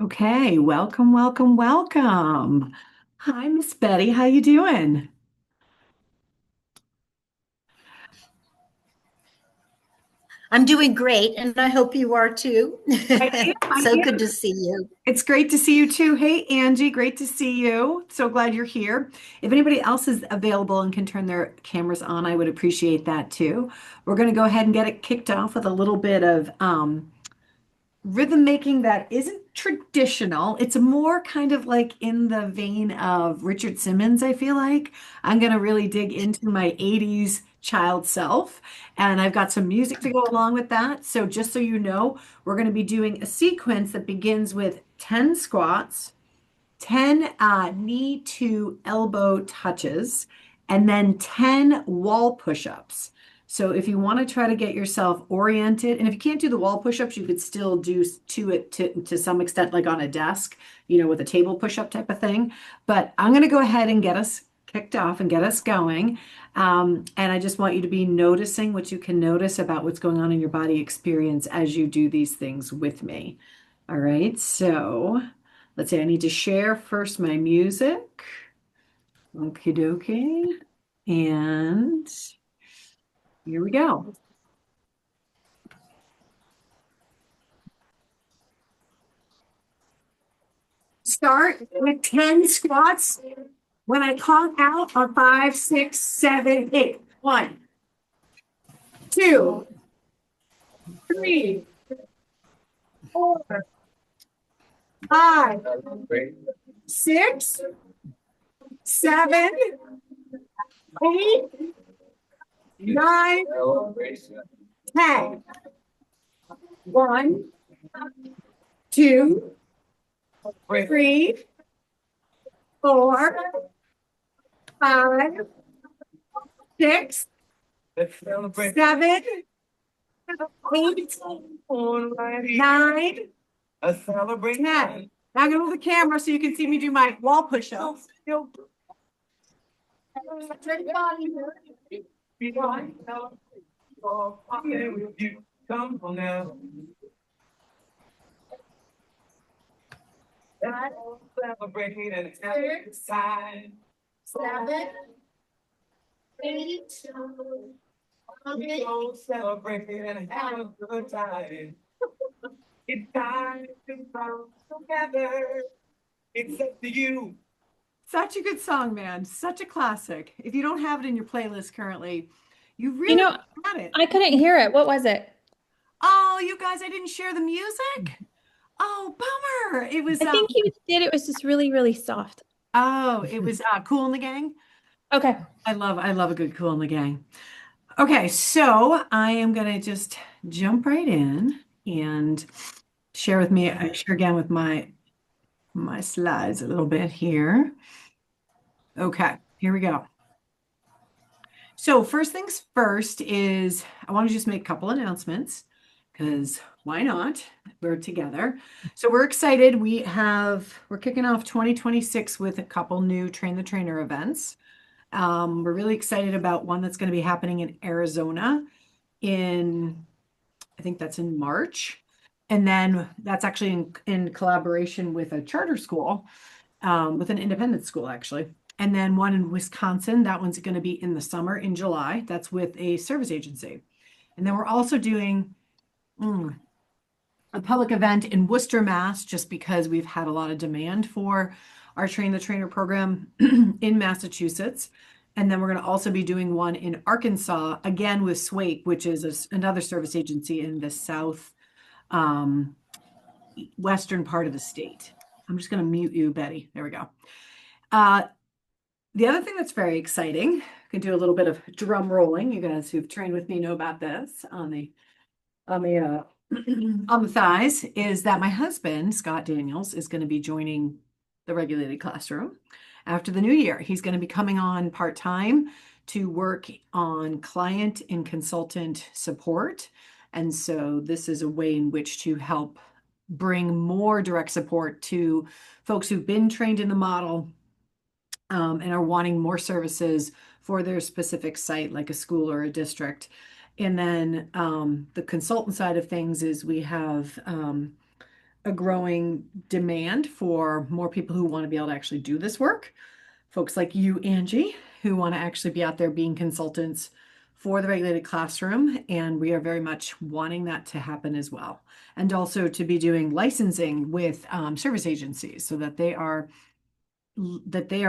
Okay, welcome, welcome, welcome. Hi, Miss Betty. How you doing? I'm doing great, and I hope you are too. I am, I So good am. to see you. It's great to see you too. Hey, Angie, great to see you. So glad you're here. If anybody else is available and can turn their cameras on, I would appreciate that too. We're going to go ahead and get it kicked off with a little bit of rhythm making that isn't traditional. It's more kind of like in the vein of Richard Simmons, I feel like. I'm going to really dig into my 80s child self, and I've got some music to go along with that. So, just so you know, we're going to be doing a sequence that begins with 10 squats, 10 knee to elbow touches, and then 10 wall push-ups. So if you want to try to get yourself oriented, and if you can't do the wall push-ups, you could still do to some extent, like on a desk, with a table push-up type of thing. But I'm going to go ahead and get us kicked off and get us going. And I just want you to be noticing what you can notice about what's going on in your body experience as you do these things with me. All right, so let's see, I need to share first my music. Okie dokie. And here we go. Start with 10 squats. When I call out on 5, 6, 7, 8. 1, 2, 3, 4, 5, 6, 7, 8, 9, 10. 1, 2, 3, 4, 5, 6, 7, 8, 9, 10. Now I'm gonna move the camera so you can see me do my wall push-ups. Six, 7, 8, 9, such a good song, man. Such a classic. If you don't have it in your playlist currently, you You really know, got it. I couldn't hear it. What was it? Oh, you guys, I didn't share the music. Oh, bummer. It was I think you did. It was just really, really soft. Cool in the Gang. Okay. I love a good Cool in the Gang. Okay, so I am gonna just jump right in and share with me, I share again with my slides a little bit here. Okay, here we go. So first things first is I want to just make a couple announcements because why not? We're together. So we're excited. We're kicking off 2026 with a couple new Train the Trainer events. We're really excited about one that's going to be happening in Arizona in I think that's in March. And then that's actually in collaboration with a charter school, with an independent school, actually. And then one in Wisconsin, that one's going to be in the summer in July. That's with a service agency. And then we're also doing a public event in Worcester, Mass, just because we've had a lot of demand for our Train the Trainer program in Massachusetts. And then we're going to also be doing one in Arkansas, again with SWAPE, which is another service agency in the south um, western part of the state. I'm just going to mute you, Betty. There we go. Uh, the other thing that's very exciting, I can do a little bit of drum rolling. You guys who've trained with me know about this on the on the thighs, is that my husband, Scott Daniels, is going to be joining the regulated classroom after the new year. He's going to be coming on part-time to work on client and consultant support. And so this is a way in which to help bring more direct support to folks who've been trained in the model, and are wanting more services for their specific site, like a school or a district. And then the consultant side of things is we have a growing demand for more people who want to be able to actually do this work. Folks like you, Angie, who want to actually be out there being consultants for the regulated classroom. And we are very much wanting that to happen as well. And also to be doing licensing with service agencies so that they are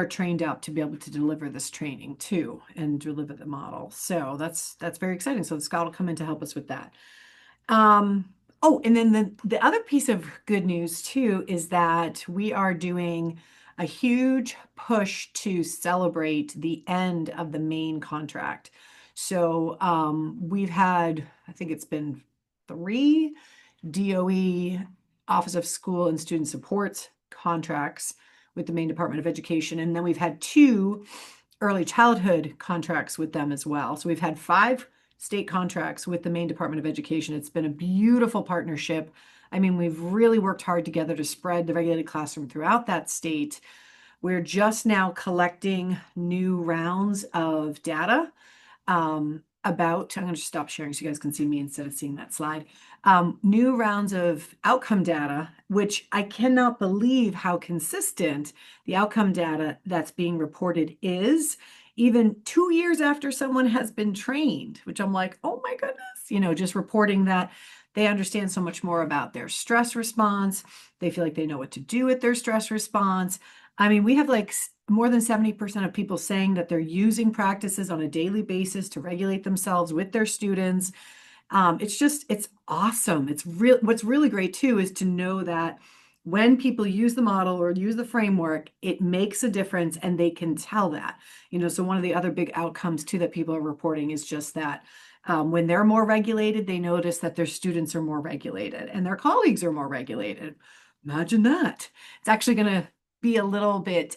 trained up to be able to deliver this training too and deliver the model. So that's very exciting. So Scott will come in to help us with that. Oh, and then the other piece of good news too is that we are doing a huge push to celebrate the end of the main contract. So we've had, I think it's been 3 DOE Office of School and Student Support contracts with the Maine Department of Education. And then we've had 2 early childhood contracts with them as well. So we've had 5 state contracts with the Maine Department of Education. It's been a beautiful partnership. I mean, we've really worked hard together to spread the regulated classroom throughout that state. We're just now collecting new rounds of data about, I'm going to just stop sharing so you guys can see me instead of seeing that slide. New rounds of outcome data, which I cannot believe how consistent the outcome data that's being reported is, even 2 years after someone has been trained, which I'm like, oh my goodness, just reporting that they understand so much more about their stress response. They feel like they know what to do with their stress response. I mean, we have like more than 70% of people saying that they're using practices on a daily basis to regulate themselves with their students. It's awesome. What's really great too is to know that when people use the model or use the framework, it makes a difference and they can tell that. So one of the other big outcomes too that people are reporting is just that when they're more regulated, they notice that their students are more regulated and their colleagues are more regulated. Imagine that. It's actually going to be a little bit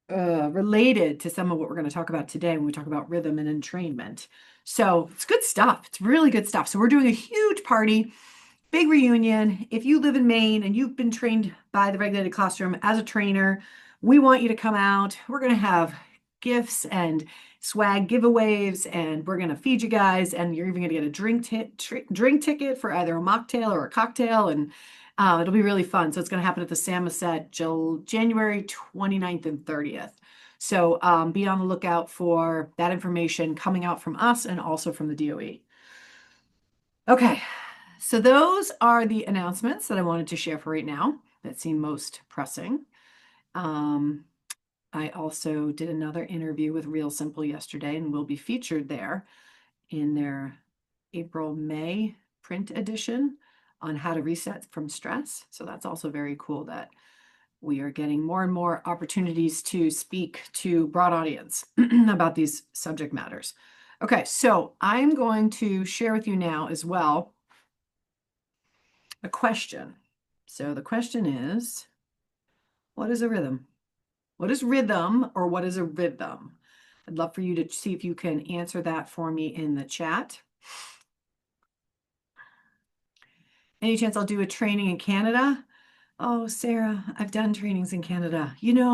related to some of what we're going to talk about today when we talk about rhythm and entrainment. So it's good stuff. It's really good stuff. So we're doing a huge party, big reunion. If you live in Maine and you've been trained by the regulated classroom as a trainer, we want you to come out. We're going to have gifts and swag giveaways, and we're going to feed you guys, and you're even going to get a drink ticket for either a mocktail or a cocktail, and it'll be really fun. So it's going to happen at the Samoset January 29th and 30th. So be on the lookout for that information coming out from us and also from the DOE. Okay, so those are the announcements that I wanted to share for right now that seem most pressing. I also did another interview with Real Simple yesterday and will be featured there in their April-May print edition on how to reset from stress. So that's also very cool that we are getting more and more opportunities to speak to broad audience about these subject matters. Okay, so I'm going to share with you now as well a question. So the question is, what is a rhythm? What is rhythm, or what is a rhythm? I'd love for you to see if you can answer that for me in the chat. Any chance I'll do a training in Canada? Oh, Sarah, I've done trainings in Canada. It's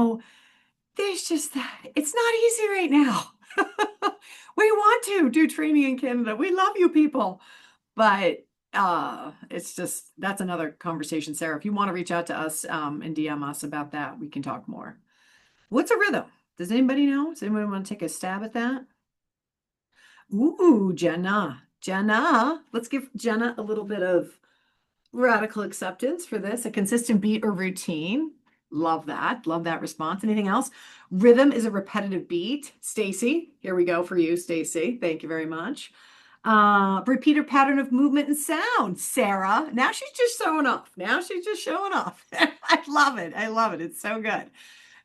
not easy right now. We want to do training in Canada. We love you people. But that's another conversation, Sarah. If you want to reach out to us and DM us about that, we can talk more. What's a rhythm? Does anybody know? Does anybody want to take a stab at that? Ooh, Jenna. Let's give Jenna a little bit of radical acceptance for this. A consistent beat or routine. Love that. Love that response. Anything else? Rhythm is a repetitive beat. Stacy, here we go for you, Stacy. Thank you very much. Repeated pattern of movement and sound. Sarah. Now she's just showing off. I love it. It's so good.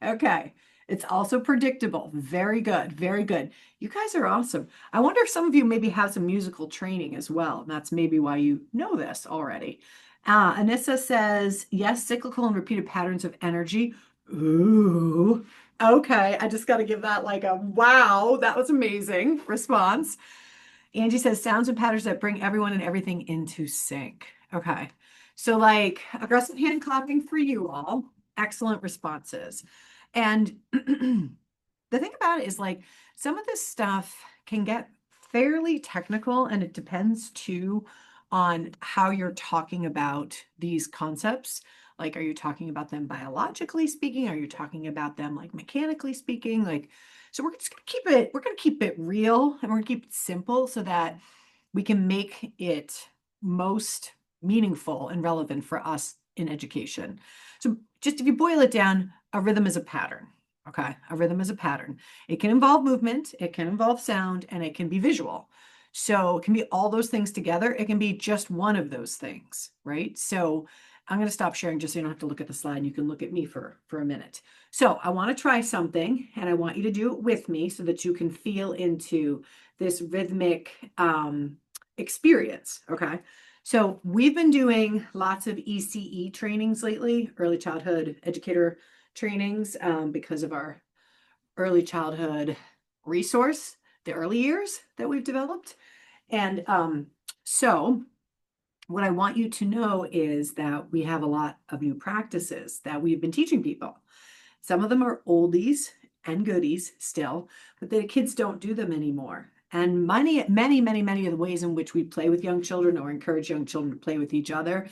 Okay. It's also predictable. Very good. Very good. You guys are awesome. I wonder if some of you maybe have some musical training as well. And that's maybe why you know this already. Anissa says, yes, cyclical and repeated patterns of energy. Ooh. Okay. I just got to give that like a wow. That was amazing response. Angie says, sounds and patterns that bring everyone and everything into sync. Okay. So like aggressive hand clapping for you all. Excellent responses. And the thing about it is like some of this stuff can get fairly technical, and it depends too on how you're talking about these concepts. Like, are you talking about them biologically speaking? Are you talking about them like mechanically speaking? Like, so we're gonna keep it real and we're gonna keep it simple so that we can make it most meaningful and relevant for us in education. So just if you boil it down, a rhythm is a pattern. Okay, a rhythm is a pattern. It can involve movement, it can involve sound, and it can be visual. So it can be all those things together. It can be just one of those things, right? So I'm going to stop sharing just so you don't have to look at the slide and you can look at me for a minute. So I want to try something and I want you to do it with me so that you can feel into this rhythmic experience. Okay. So we've been doing lots of ECE trainings lately, early childhood educator trainings, because of our early childhood resource, the early years that we've developed. And so what I want you to know is that we have a lot of new practices that we've been teaching people. Some of them are oldies and goodies still, but the kids don't do them anymore. And many of the ways in which we play with young children or encourage young children to play with each other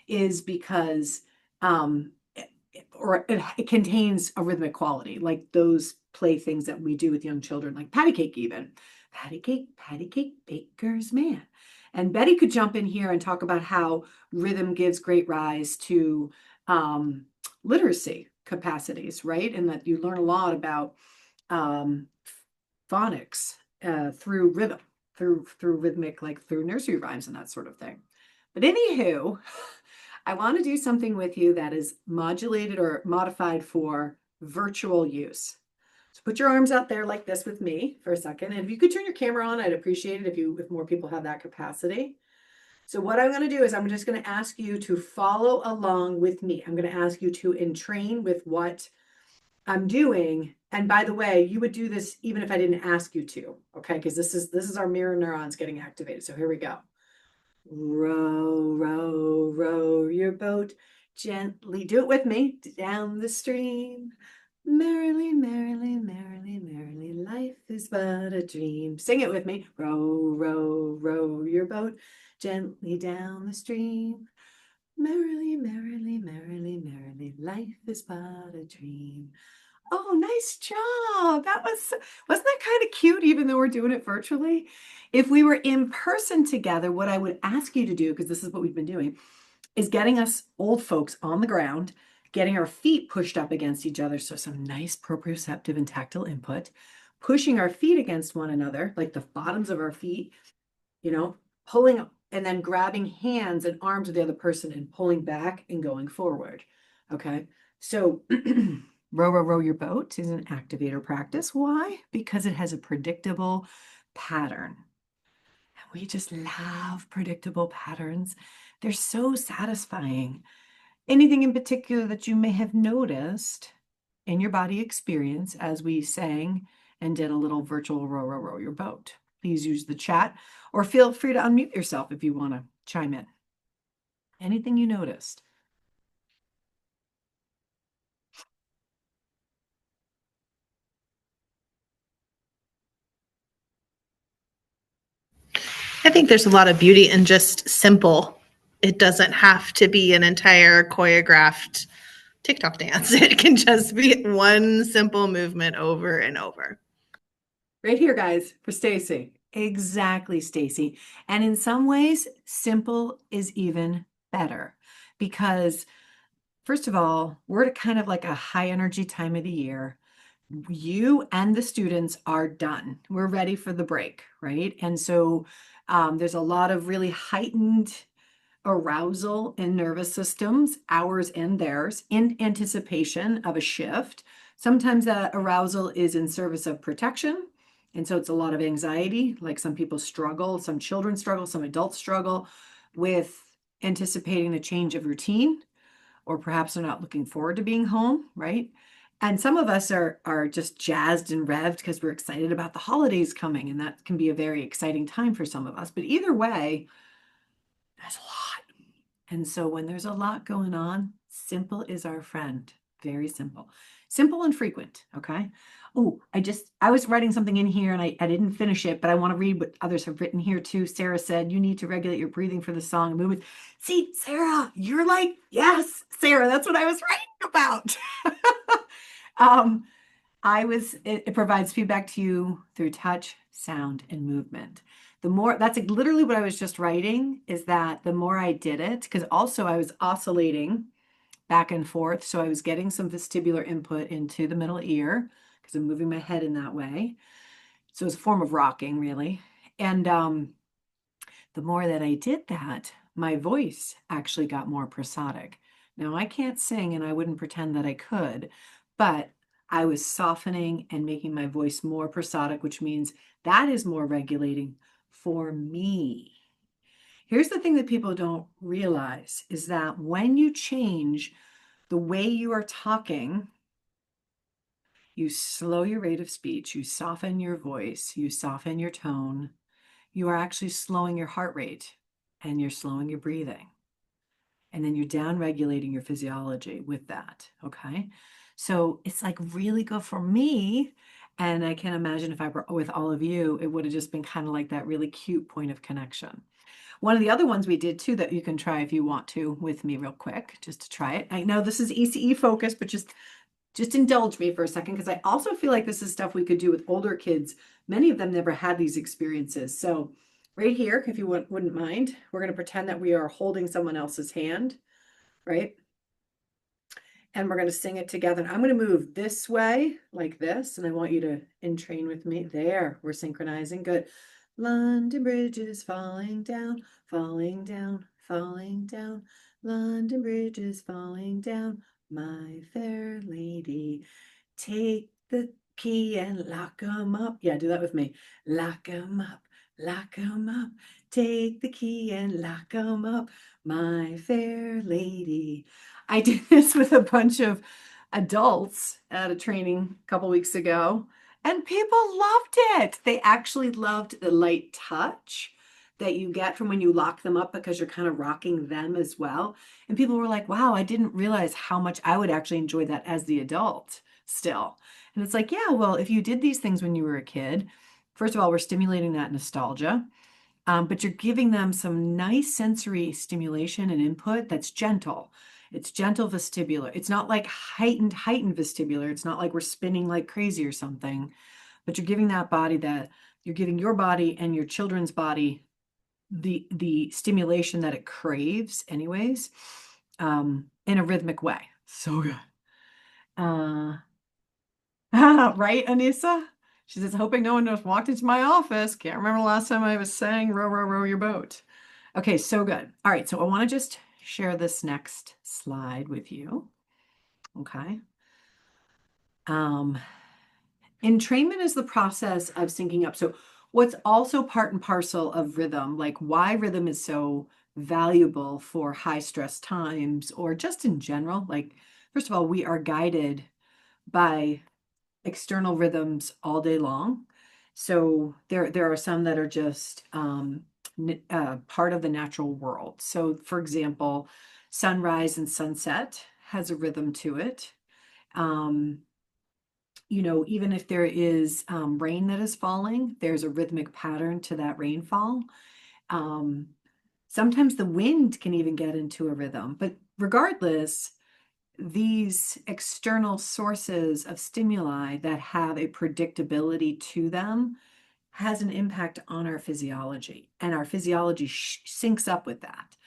is because it contains a rhythmic quality, like those playthings that we do with young children, like patty cake even. Patty cake, baker's man. And Betty could jump in here and talk about how rhythm gives great rise to literacy capacities, right? And that you learn a lot about um, phonics through rhythm, through rhythmic, like through nursery rhymes and that sort of thing. But anywho, I want to do something with you that is modulated or modified for virtual use. So put your arms out there like this with me for a second. And if you could turn your camera on, I'd appreciate it if more people have that capacity. So what I'm going to do is I'm just going to ask you to follow along with me. I'm going to ask you to entrain with what I'm doing. And by the way, you would do this even if I didn't ask you to, okay? Because this is our mirror neurons getting activated. So here we go. Row, row, row your boat gently. Do it with me. Down the stream. Merrily, merrily, merrily, merrily, life is but a dream. Sing it with me. Row, row, row your boat gently down the stream. Merrily, merrily, merrily, merrily, life is but a dream. Oh, nice job. Wasn't that kind of cute, even though we're doing it virtually? If we were in person together, what I would ask you to do, because this is what we've been doing, is getting us old folks on the ground, getting our feet pushed up against each other. So some nice proprioceptive and tactile input, pushing our feet against one another, like the bottoms of our feet, pulling and then grabbing hands and arms of the other person and pulling back and going forward. Okay. So row, row, row your boat is an activator practice. Why? Because it has a predictable pattern. We just love predictable patterns. They're so satisfying. Anything in particular that you may have noticed in your body experience as we sang and did a little virtual row, row, row your boat? Please use the chat or feel free to unmute yourself if you want to chime in. Anything you noticed? I think there's a lot of beauty in just simple. It doesn't have to be an entire choreographed TikTok dance. It can just be one simple movement over and over. Right here, guys, for Stacy. Exactly, Stacy. And in some ways, simple is even better because, first of all, we're at kind of like a high energy time of the year. You and the students are done. We're ready for the break, right? And so there's a lot of really heightened arousal in nervous systems, ours and theirs, in anticipation of a shift. Sometimes that arousal is in service of protection. And so it's a lot of anxiety. Like some people struggle, some children struggle, some adults struggle with anticipating the change of routine, or perhaps they're not looking forward to being home, right? And some of us are just jazzed and revved because we're excited about the holidays coming, and that can be a very exciting time for some of us. But either way, there's a lot. And so when there's a lot going on, simple is our friend. Very simple. Simple and frequent. Okay. Oh, I was writing something in here and I didn't finish it, but I want to read what others have written here too. Sarah said, you need to regulate your breathing for the song and movement. See, Sarah, you're like, yes, Sarah, that's what I was writing about. um, it provides feedback to you through touch, sound, and movement. The more, that's like literally what I was just writing, is that the more I did it, because also I was oscillating back and forth. So I was getting some vestibular input into the middle ear because I'm moving my head in that way. So it's a form of rocking, really. And the more that I did that, my voice actually got more prosodic. Now, I can't sing and I wouldn't pretend that I could, but I was softening and making my voice more prosodic, which means that is more regulating for me. Here's the thing that people don't realize is that when you change the way you are talking, you slow your rate of speech, you soften your voice, you soften your tone, you are actually slowing your heart rate and you're slowing your breathing. And then you're down regulating your physiology with that. Okay. So it's like really good for me. And I can imagine if I were with all of you, it would have just been kind of like that really cute point of connection. One of the other ones we did too that you can try if you want to with me real quick, just to try it. I know this is ECE focused, but just indulge me for a second because I also feel like this is stuff we could do with older kids. Many of them never had these experiences. So right here, if you wouldn't mind, we're going to pretend that we are holding someone else's hand, right? And we're going to sing it together. And I'm going to move this way like this. And I want you to entrain with me. There, we're synchronizing. Good. London Bridge is falling down, falling down, falling down. London Bridge is falling down, my fair lady. Take the key and lock 'em up. Yeah, do that with me. Lock 'em up, lock 'em up. Take the key and lock 'em up, my fair lady. I did this with a bunch of adults at a training a couple weeks ago, and people loved it. They actually loved the light touch that you get from when you lock them up because you're kind of rocking them as well. And people were like, wow, I didn't realize how much I would actually enjoy that as the adult still. And it's like, yeah, well, if you did these things when you were a kid, first of all, we're stimulating that nostalgia. But you're giving them some nice sensory stimulation and input that's gentle. It's gentle vestibular. It's not like heightened vestibular. It's not like we're spinning like crazy or something, but you're giving you're giving your body and your children's body the stimulation that it craves anyways, in a rhythmic way. So good. Right, Anissa? She says, hoping no one just walked into my office. Can't remember the last time I was saying row, row, row your boat. Okay, so good. All right, so I want to just share this next slide with you. Okay. Entrainment is the process of syncing up. So what's also part and parcel of rhythm, like why rhythm is so valuable for high stress times or just in general, like, first of all, we are guided by external rhythms all day long. So there are some that are just part of the natural world. So for example, sunrise and sunset has a rhythm to it. Even if there is rain that is falling, there's a rhythmic pattern to that rainfall. Sometimes the wind can even get into a rhythm, but regardless, these external sources of stimuli that have a predictability to them has an impact on our physiology, and our physiology syncs up with that.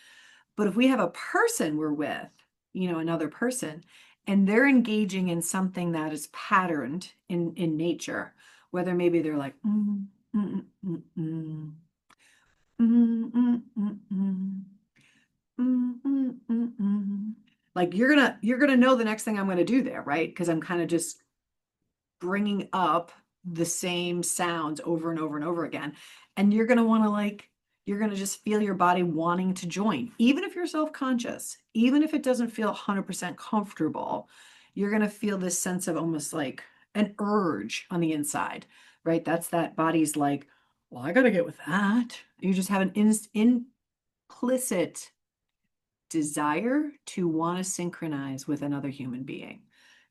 But if we have a person we're with, another person, and they're engaging in something that is patterned in nature, whether maybe they're like, like you're gonna know the next thing I'm gonna do there, right? Because I'm kind of just bringing up the same sounds over and over and over again, and you're gonna want to you're gonna just feel your body wanting to join, even if you're self-conscious, even if it doesn't feel 100% comfortable. You're gonna feel this sense of almost like an urge on the inside, right? That's that body's like, well, I gotta get with that. You just have an implicit desire to want to synchronize with another human being.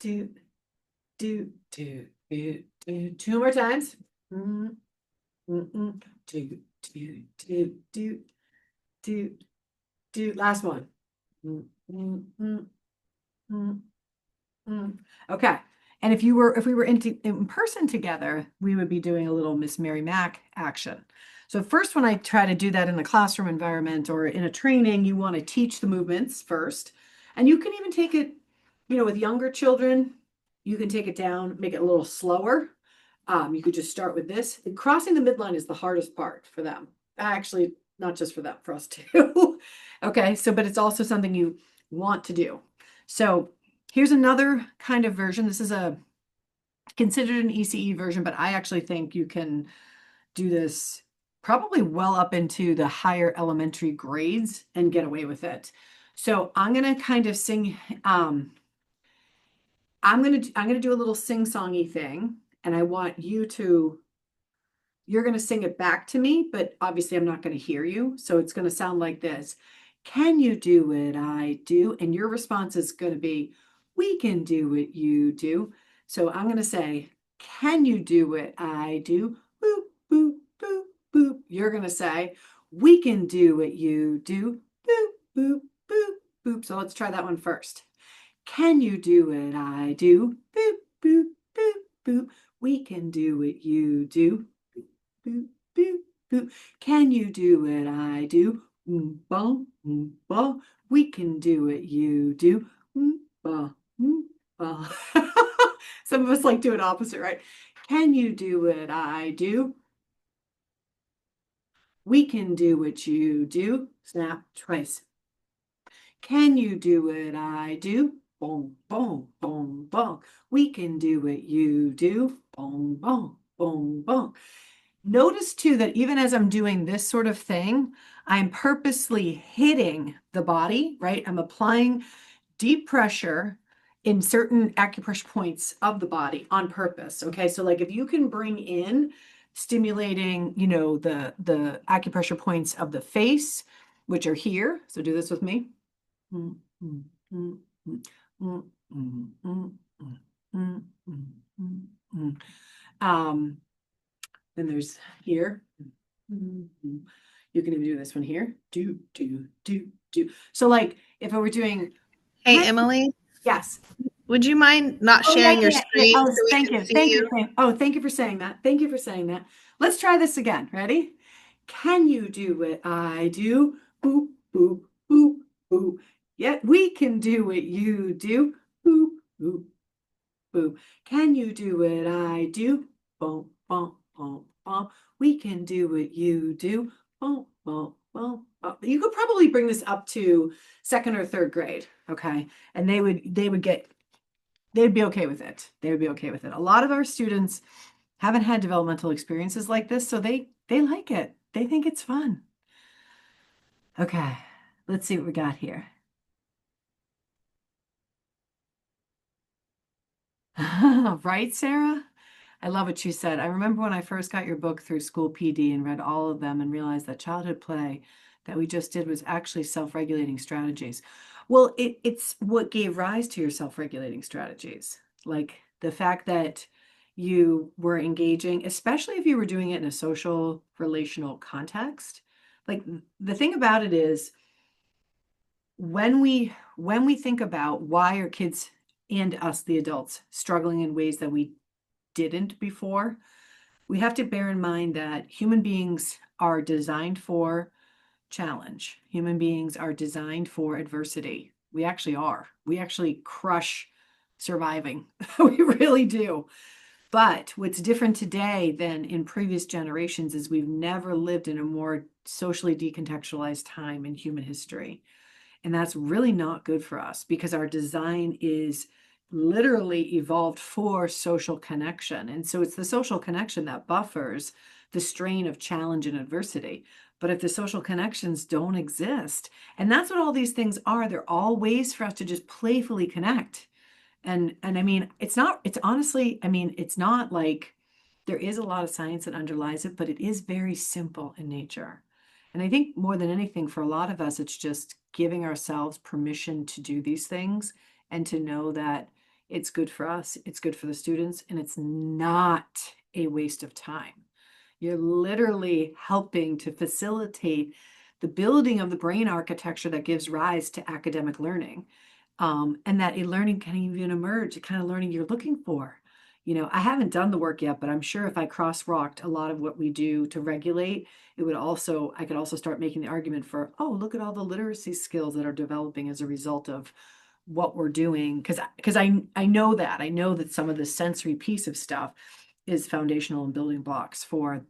do, do, do, do, do. Two more times. Mm, mm, mm. Do, do, do, do, do, do. Last one. Mm, mm, mm, mm, mm. Okay. And if we were in person together, we would be doing a little Miss Mary Mac action. So first, when I try to do that in the classroom environment or in a training, you want to teach the movements first. And you can even take it, with younger children, you can take it down, make it a little slower. You could just start with this. And crossing the midline is the hardest part for them. Actually, not just for them, for us too. Okay, but it's also something you want to do. So here's another kind of version. This is considered an ECE version, but I actually think you can do this probably well up into the higher elementary grades and get away with it. So I'm gonna kind of sing. I'm gonna do a little sing-songy thing, and I want you're going to sing it back to me, but obviously I'm not going to hear you. So it's going to sound like this. Can you do what I do? And your response is going to be, we can do what you do. So I'm going to say, can you do what I do? Boop, boop, boop, boop. You're going to say, we can do what you do. Boop, boop, boop, boop. So let's try that one first. Can you do what I do? Boop, boop, boop, boop. We can do what you do. Boop, boop, boop. Can you do what I do? Bum, bum. We can do what you do. Ba, ba. Some of us like do it opposite, right? Can you do what I do? We can do what you do. Snap twice. Can you do what I do? Boom, boom, boom, boom. We can do what you do. Boom, boom, boom, boom. Notice too that even as I'm doing this sort of thing, I'm purposely hitting the body, right? I'm applying deep pressure in certain acupressure points of the body on purpose. Okay. So like if you can bring in stimulating, the acupressure points of the face, which are here. So do this with me. Then there's here. You can even do this one here. Do, do, do, do. So like if I were doing, Hey, Emily, yes. would you mind not Oh, sharing your yeah. screen Oh, so we thank can you. see Thank you. you? Oh, thank you for saying that. Thank you for saying that. Let's try this again. Ready? Can you do what I do? Boop, boop, boop, boop. Yet we can do what you do. Boop, boop, boop. Can you do what I do? Boom, boom, boom, boom. We can do what you do. Boom, boom, boom, boom. You could probably bring this up to second or third grade, okay? And they'd be okay with it. They would be okay with it. A lot of our students haven't had developmental experiences like this, so they like it. They think it's fun. Okay, let's see what we got here. Right, Sarah? I love what you said. I remember when I first got your book through school PD and read all of them and realized that childhood play that we just did was actually self-regulating strategies. Well, it's what gave rise to your self-regulating strategies. Like the fact that you were engaging, especially if you were doing it in a social relational context. Like the thing about it is when we think about why are kids and us, the adults, struggling in ways that we didn't before, we have to bear in mind that human beings are designed for challenge. Human beings are designed for adversity. We actually are. We actually crush surviving. We really do. But what's different today than in previous generations is we've never lived in a more socially decontextualized time in human history. And that's really not good for us because our design is literally evolved for social connection. And so it's the social connection that buffers the strain of challenge and adversity. But if the social connections don't exist, and that's what all these things are, they're all ways for us to just playfully connect. And I mean, it's honestly, I mean, it's not like there is a lot of science that underlies it, but it is very simple in nature. And I think more than anything, for a lot of us, it's just giving ourselves permission to do these things and to know that, It's good for us, it's good for the students, and it's not a waste of time. You're literally helping to facilitate the building of the brain architecture that gives rise to academic learning. And that e-learning can even emerge, the kind of learning you're looking for. I haven't done the work yet, but I'm sure if I crosswalked a lot of what we do to regulate, I could also start making the argument for, oh, look at all the literacy skills that are developing as a result of what we're doing. Because I know that some of the sensory piece of stuff is foundational and building blocks for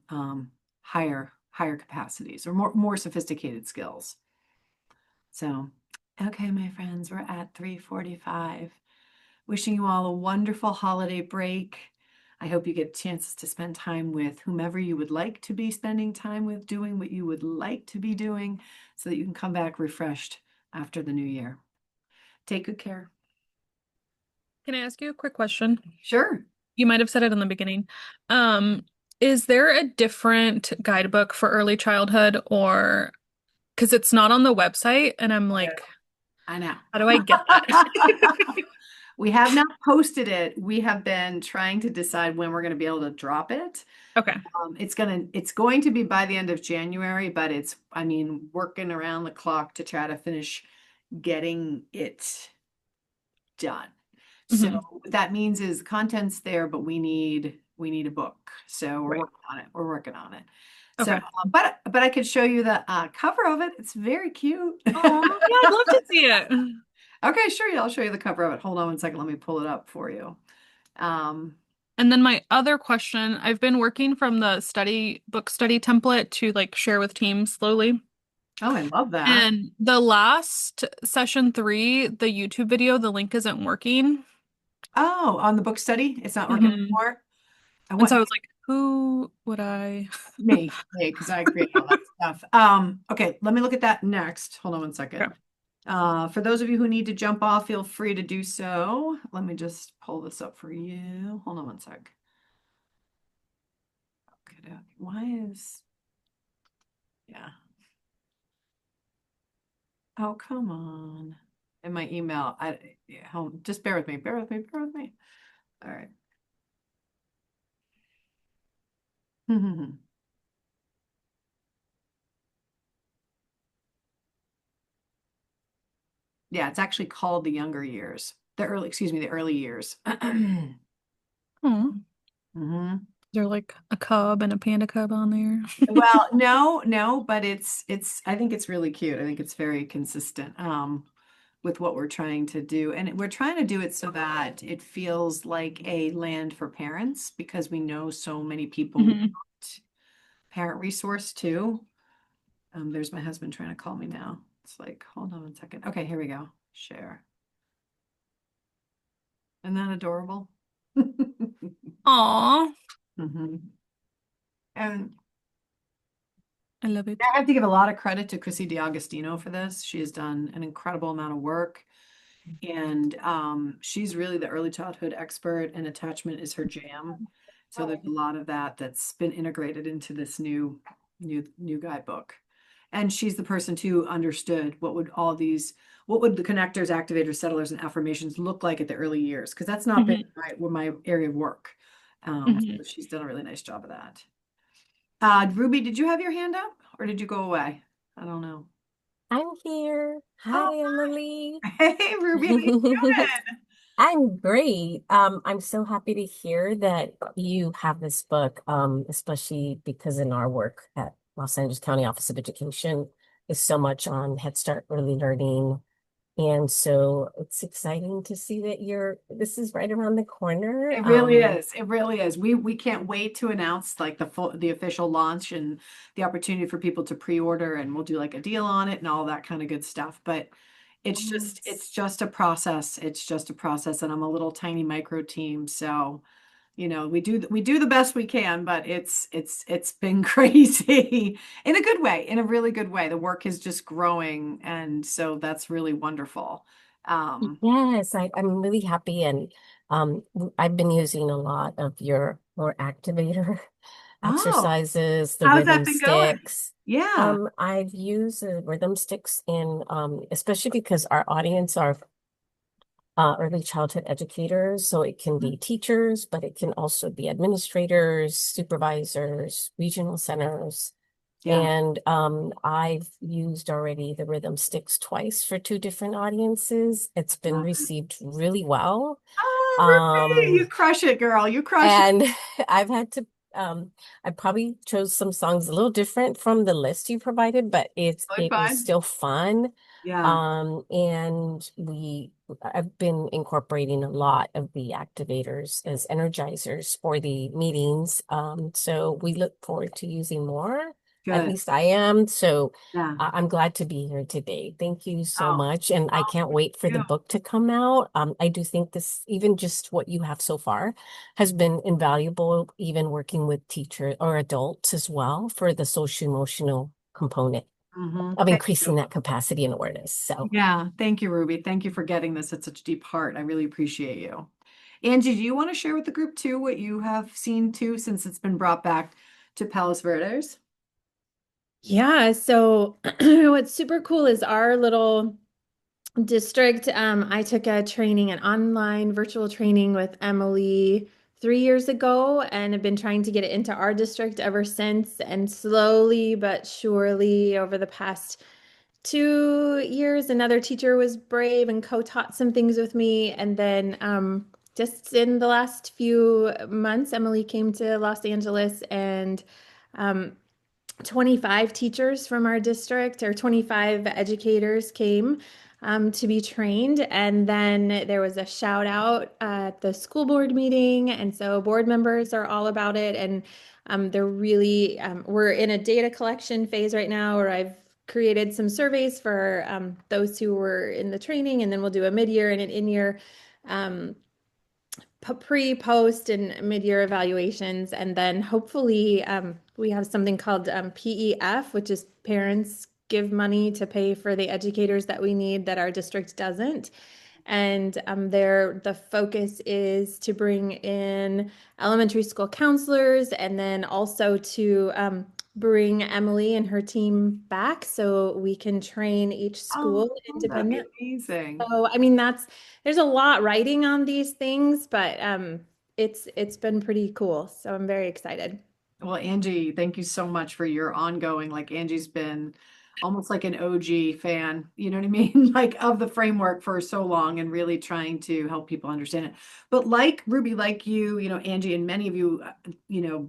higher capacities or more sophisticated skills. So, okay, my friends, we're at 3:45. Wishing you all a wonderful holiday break. I hope you get chances to spend time with whomever you would like to be spending time with, doing what you would like to be doing, so that you can come back refreshed after the new year. Take good care. Can I ask you a quick question? Sure. You might have said it in the beginning. Um, is there a different guidebook for early childhood, or because it's not on the website and I'm like, I know. how do I get that? We have not posted it. We have been trying to decide when we're going to be able to drop it. Okay. It's going to be by the end of January, but working around the clock to try to finish getting it done. So Mhm. what that means is content's there, but we need a book. So we're Right. working on it. We're working on it. So, Okay. but I could show you the cover of it. It's very cute. Oh, yeah, I'd love to see it. Okay, sure. Yeah, I'll show you the cover of it. Hold on one second. Let me pull it up for you. Um, And then my other question, I've been working from the book study template to like share with teams slowly. oh, I love that. And the last session 3, the YouTube video, the link isn't working. Oh, on the book study, it's not working Mhm. anymore. I And want so I was like, who would I? me, because I create all that stuff. Okay, let me look at that next. Hold on one second. Okay. For those of you who need to jump off, feel free to do so. Let me just pull this up for you. Hold on one sec. Okay, yeah. Oh, come on. In my email, just bear with me, bear with me, bear with me. All right. Yeah, it's actually called the younger years. The early years. Oh, Mhm. is there like a cub and a panda cub on there? Well, no, but I think it's really cute. I think it's very consistent with what we're trying to do. And we're trying to do it so that it feels like a land for parents, because we know so many people Mhm. want parent resource too. There's my husband trying to call me now. It's like, hold on one second. Okay, here we go. Share. Isn't that adorable? Aw, Mhm. And I love it. I have to give a lot of credit to Chrissy DiAgostino for this. She has done an incredible amount of work, and she's really the early childhood expert, and attachment is her jam. So there's a lot of that that's been integrated into this new guidebook. And she's the person too understood what would the connectors, activators, settlers, and affirmations look like at the early years, because that's not been Mhm. my area of work. Mhm. So she's done a really nice job of that. Ruby, did you have your hand up or did you go away? I don't know. I'm here. Oh, Hi, Emily. hey, Ruby, how you doing? I'm great. I'm so happy to hear that you have this book, especially because in our work at Los Angeles County Office of Education is so much on Head Start early learning. And so it's exciting to see that this is right around the corner. It really is. It really is. We can't wait to announce like the official launch and the opportunity for people to pre-order, and we'll do like a deal on it and all that kind of good stuff. But it's Yes. just a process. It's just a process, and I'm a little tiny micro team, so we do the best we can, but it's been crazy in a good way, in a really good way. The work is just growing, and so that's really wonderful. Yes, I'm really happy. And I've been using a lot of your more activator Oh, exercises, the how's that rhythm been going? sticks. Yeah. I've used the rhythm sticks in especially because our audience are early childhood educators. So it can be teachers, but it can also be administrators, supervisors, regional centers. Yeah. And I've used already the Rhythm Sticks twice for two different audiences. It's been Love it. received really well. Oh, Ruby, you Um, crush it, girl. You crush it. and I've had to I probably chose some songs a little different from the list you provided, but Really it was fun. still fun. Yeah. And I've been incorporating a lot of the activators as energizers for the meetings. So we look forward to using more. At Good. least I am. So Yeah. I'm glad to be here today. Thank you so Oh, much. And I oh, can't wait for the you. book to come out. I do think this, even just what you have so far, has been invaluable, even working with teachers or adults as well for the social emotional component of Thank you. increasing that capacity and awareness. So, Yeah. Thank you, Ruby. Thank you for getting this at such deep heart. I really appreciate you. Angie, do you want to share with the group too what you have seen too, since it's been brought back to Palos Verdes? Yeah, so what's super cool is our little district. I took a training, an online virtual training with Emily 3 years ago, and have been trying to get it into our district ever since. And slowly but surely, over the past 2 years, another teacher was brave and co-taught some things with me. And then just in the last few months, Emily came to Los Angeles and um, 25 teachers from our district or 25 educators came to be trained. And then there was a shout out at the school board meeting. And so board members are all about it. And they're really, we're in a data collection phase right now where I've created some surveys for those who were in the training. And then we'll do a mid-year and an in-year um, pre, post, and mid-year evaluations. And then hopefully we have something called PEF, which is parents give money to pay for the educators that we need that our district doesn't. And the focus is to bring in elementary school counselors and then also to bring Emily and her team back so we can train each Oh, school that'd be independently. amazing. So, I mean, there's a lot writing on these things, but it's been pretty cool. So I'm very excited. Well, Angie, thank you so much for your ongoing, like Angie's been almost like an OG fan, you know what I mean? Like of the framework for so long and really trying to help people understand it. But like Ruby, like you know, Angie, and many of you,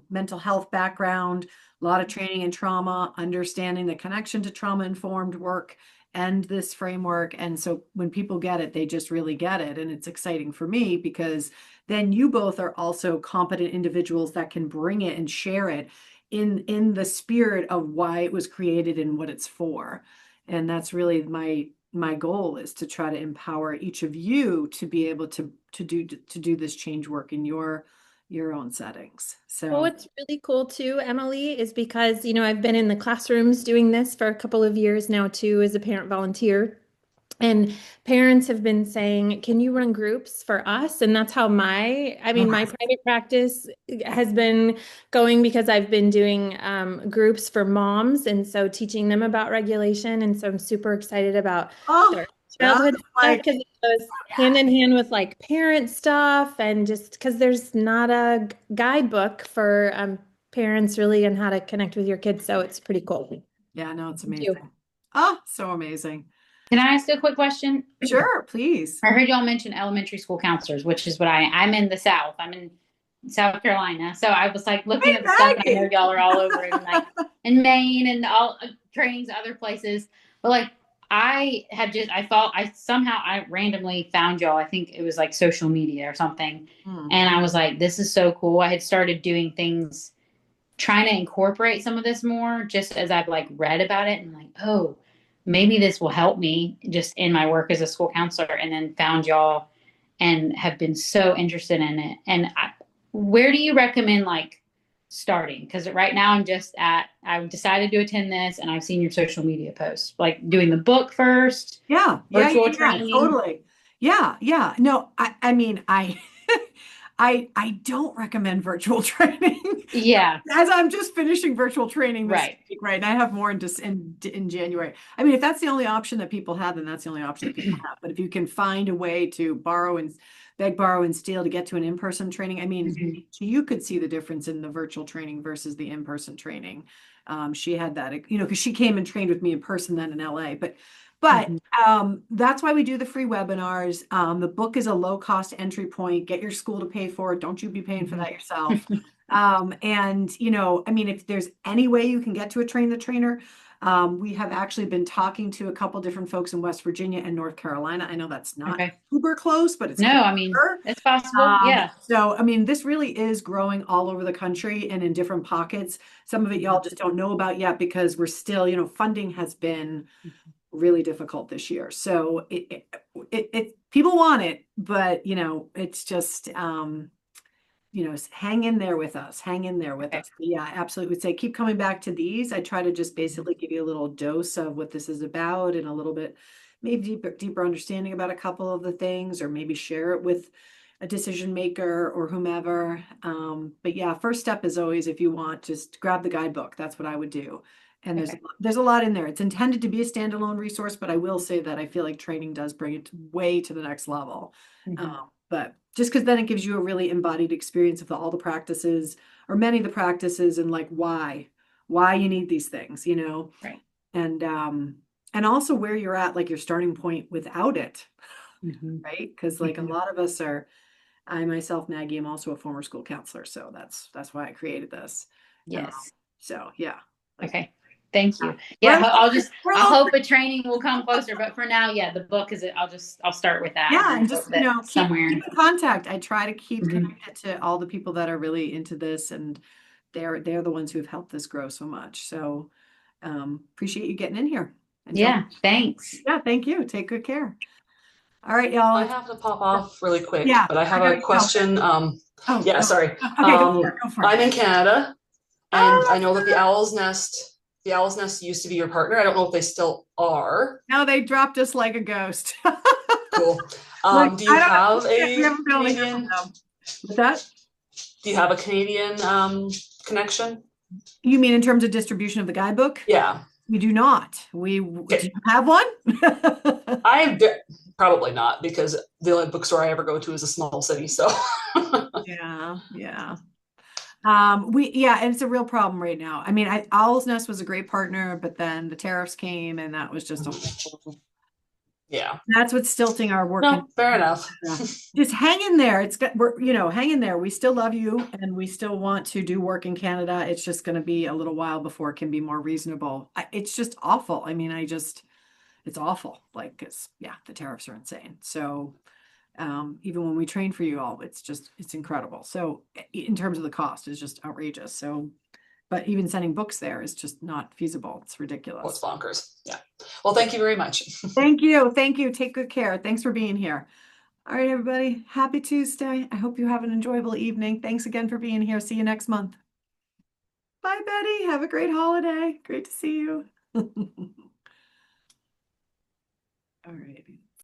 mental health background, a lot of training in trauma, understanding the connection to trauma-informed work and this framework. And so when people get it, they just really get it. And it's exciting for me because then you both are also competent individuals that can bring it and share it in the spirit of why it was created and what it's for. And that's really my goal, is to try to empower each of you to be able to do this change work in your own settings. Well, So what's really cool too, Emily, is because, I've been in the classrooms doing this for a couple of years now too as a parent volunteer. And parents have been saying, can you run groups for us? And that's how my yes. private practice has been going because I've been doing groups for moms. And so teaching them about regulation. And so I'm super excited about Oh, their that's childhood stuff like because it goes hand in hand with like parent stuff. And just because there's not a guidebook for parents really on how to connect with your kids. So it's pretty cool. yeah, no, it's Thank you. amazing. Oh, so amazing. Can I ask a quick question? Sure, please. I heard y'all mention elementary school counselors, which is what I'm in the South. I'm in South Carolina. So I was like looking Hey, at the stuff, and I know Maggie. y'all are all over it, and like in Maine and all trainings, other places. But like I thought I randomly found y'all. I think it was like social media or something. And I was like, this is so cool. I had started doing things, trying to incorporate some of this more just as I've like read about it and like, oh, maybe this will help me just in my work as a school counselor, and then found y'all and have been so interested in it. And where do you recommend like starting? Because right now I've decided to attend this, and I've seen your social media posts, like doing the book first, Yeah, virtual training. totally. Yeah, yeah. No, I mean, I don't recommend virtual training. Yeah. As I'm just finishing virtual training this Right. week, right? And I have more in January. I mean, if that's the only option that people have, then that's the only option that people have. But if you can find a way to beg, borrow, and steal to get to an in-person training, I mean, you could see the difference in the virtual training versus the in-person training. She had that, because she came and trained with me in person then in LA. But that's why we do the free webinars. The book is a low-cost entry point. Get your school to pay for it. Don't you be paying for that yourself. And I mean, if there's any way you can get to a train the trainer, we have actually been talking to a couple different folks in West Virginia and North Carolina. I know that's not Okay. super close, but it's No, I mean, closer. it's possible. Yeah. So, I mean, this really is growing all over the country and in different pockets. Some of it y'all just don't know about yet because we're still, funding has been really difficult this year. So it people want it, but it's just hang in there with us. Hang in there with Okay. us. But yeah, I absolutely would say keep coming back to these. I try to just basically give you a little dose of what this is about and a little bit maybe deeper understanding about a couple of the things, or maybe share it with a decision maker or whomever. But yeah, first step is always, if you want, just grab the guidebook. That's what I would do. And Okay. there's a lot in there. It's intended to be a standalone resource, but I will say that I feel like training does bring it way to the next level. But just because then it gives you a really embodied experience of all the practices, or many of the practices, and like why you need these things, Right. And also where you're at, like your starting point without it, right? Because like a lot of us are, I myself, Maggie, am also a former school counselor, so that's why I created this. Yes. So yeah. Okay. Thank you. Yeah. Yeah. We're I all hope a training will come closer, but for now, yeah, the book is it. I'll start with that. Yeah, and hope just, that somewhere. keep in contact. I try to keep Mhm. connected to all the people that are really into this, and they're the ones who have helped this grow so much. So appreciate you getting in here. Yeah. Thanks. Yeah, thank you. Take good care. All right, I y'all. have to pop off really quick, Yeah, but I have gotta a go. question. Oh, Yeah, go. sorry. Okay, go for it. Go for it. I'm in Canada, and Oh, I know that the Owl's Nest used to be your partner. I don't know if they still are. now they dropped us like a ghost. Cool. Like, Do you I don't have know. We a haven't been able to hear from Canadian? them. What's that? Do you have a Canadian connection? You mean in terms of distribution of the guidebook? Yeah. We do not. Do you have one? Probably not, because the only bookstore I ever go to is a small city. So Yeah. And it's a real problem right now. I mean, Owl's Nest was a great partner, but then the tariffs came, and that was just yeah. That's what's stilting our work. No, fair enough. Just hang in there. Hang in there. We still love you, and we still want to do work in Canada. It's just going to be a little while before it can be more reasonable. It's just awful. I mean, it's awful. Like, the tariffs are insane. So, even when we train for you all, it's incredible. So in terms of the cost, it's just outrageous. So, but even sending books there is just not feasible. It's ridiculous. Well, it's bonkers. Yeah. Well, thank you very much. Thank you. Take good care. Thanks for being here. All right, everybody. Happy Tuesday. I hope you have an enjoyable evening. Thanks again for being here. See you next month. Bye, Betty. Have a great holiday. Great to see you. All right.